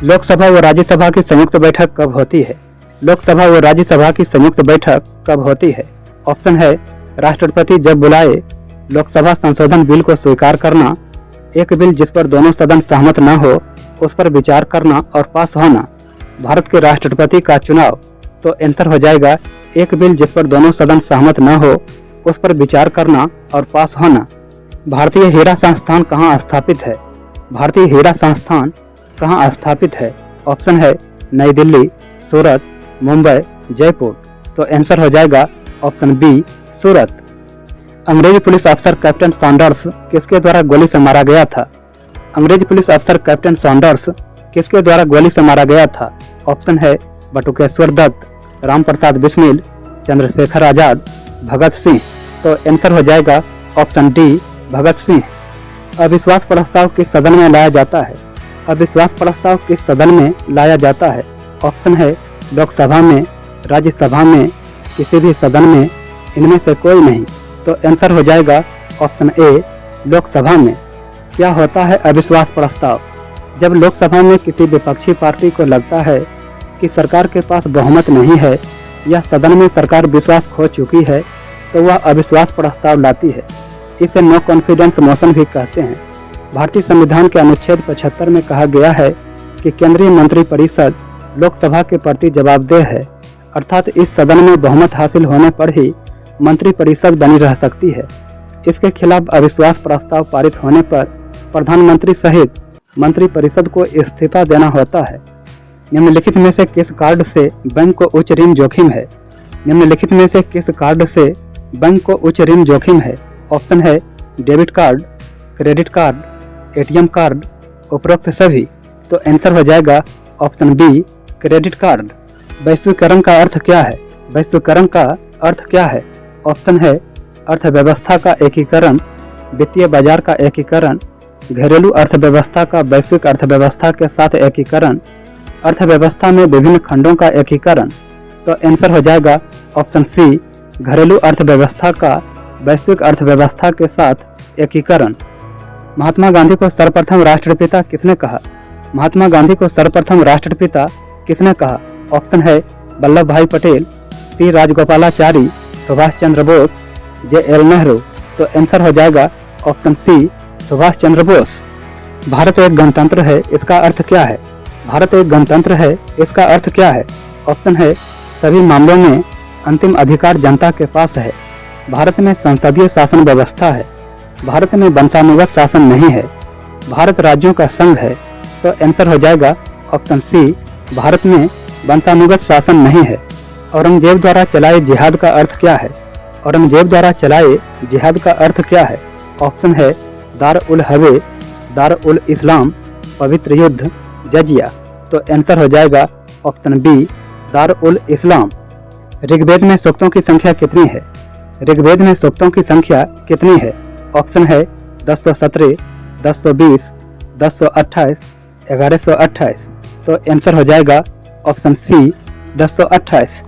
लोकसभा व राज्यसभा की संयुक्त बैठक कब होती है? लोकसभा व राज्यसभा की संयुक्त बैठक कब होती है? ऑप्शन है राष्ट्रपति जब बुलाए, लोकसभा संशोधन बिल को स्वीकार करना, एक बिल जिस पर दोनों सदन सहमत न हो उस पर विचार करना और पास होना, भारत के राष्ट्रपति का चुनाव। तो आंसर हो जाएगा एक बिल जिस पर दोनों सदन सहमत न हो उस पर विचार करना और पास होना। भारतीय हीरा संस्थान कहाँ स्थापित है? भारतीय हीरा संस्थान कहाँ स्थापित है? ऑप्शन है नई दिल्ली, सूरत, मुंबई, जयपुर। तो आंसर हो जाएगा ऑप्शन बी, सूरत। अंग्रेजी पुलिस अफसर कैप्टन सॉन्डर्स किसके द्वारा गोली से मारा गया था? अंग्रेजी पुलिस अफसर कैप्टन सॉन्डर्स किसके द्वारा गोली से मारा गया था? ऑप्शन है बटुकेश्वर दत्त, रामप्रसाद बिस्मिल, चंद्रशेखर आजाद, भगत सिंह। तो आंसर हो जाएगा ऑप्शन डी, भगत सिंह। अविश्वास प्रस्ताव किस सदन में लाया जाता है? अविश्वास प्रस्ताव किस सदन में लाया जाता है? ऑप्शन है लोकसभा में, राज्यसभा में, किसी भी सदन में, इनमें से कोई नहीं। तो आंसर हो जाएगा ऑप्शन ए, लोकसभा में। क्या होता है अविश्वास प्रस्ताव? जब लोकसभा में किसी विपक्षी पार्टी को लगता है कि सरकार के पास बहुमत नहीं है या सदन में सरकार विश्वास खो चुकी है तो वह अविश्वास प्रस्ताव लाती है। इसे नो कॉन्फिडेंस मोशन भी कहते हैं। भारतीय संविधान के अनुच्छेद 75 में कहा गया है कि केंद्रीय मंत्रिपरिषद लोकसभा के प्रति जवाबदेह है, अर्थात इस सदन में बहुमत हासिल होने पर ही मंत्रिपरिषद बनी रह सकती है। इसके खिलाफ अविश्वास प्रस्ताव पारित होने पर प्रधानमंत्री सहित मंत्रिपरिषद को इस्तीफा देना होता है। निम्नलिखित में से किस कार्ड से बैंक को उच्च ऋण जोखिम है? निम्नलिखित में से किस कार्ड से बैंक को उच्च ऋण जोखिम है? ऑप्शन है debit card, credit card, ATM card, उपरोक्त सभी। तो आंसर हो जाएगा ऑप्शन बी, क्रेडिट कार्ड। वैश्वीकरण का अर्थ क्या है? वैश्वीकरण का अर्थ क्या है? ऑप्शन है अर्थव्यवस्था का एकीकरण, वित्तीय बाजार का एकीकरण, घरेलू अर्थव्यवस्था का वैश्विक अर्थव्यवस्था के साथ एकीकरण, अर्थव्यवस्था में विभिन्न खंडों का एकीकरण। तो आंसर हो जाएगा ऑप्शन सी, घरेलू अर्थव्यवस्था का वैश्विक अर्थव्यवस्था के साथ एकीकरण। महात्मा गांधी को सर्वप्रथम राष्ट्रपिता किसने कहा? महात्मा गांधी को सर्वप्रथम राष्ट्रपिता किसने कहा? ऑप्शन है वल्लभ भाई पटेल, सी राजगोपालाचारी, सुभाष चंद्र बोस, जे.एल. नेहरू। तो आंसर हो जाएगा ऑप्शन सी, सुभाष चंद्र बोस। भारत एक गणतंत्र है, इसका अर्थ क्या है? भारत एक गणतंत्र है, इसका अर्थ क्या है? ऑप्शन है सभी मामलों में अंतिम अधिकार जनता के पास है। भारत में संसदीय शासन व्यवस्था है। भारत में वंशानुगत शासन नहीं है। भारत राज्यों का संघ है। तो आंसर हो जाएगा ऑप्शन सी, भारत में वंशानुगत शासन नहीं है। औरंगजेब द्वारा चलाए जिहाद का अर्थ क्या है? औरंगजेब द्वारा चलाए जिहाद का अर्थ क्या है? ऑप्शन है दार उल हवे, दार उल इस्लाम, पवित्र युद्ध, जजिया। तो आंसर हो जाएगा ऑप्शन बी, दार उल इस्लाम। ऋग्वेद में सूक्तों की संख्या कितनी है? ऋग्वेद में सूक्तों की संख्या कितनी है? ऑप्शन है 1017, 1020, 1028, 1128। तो आंसर हो जाएगा ऑप्शन सी, 1028।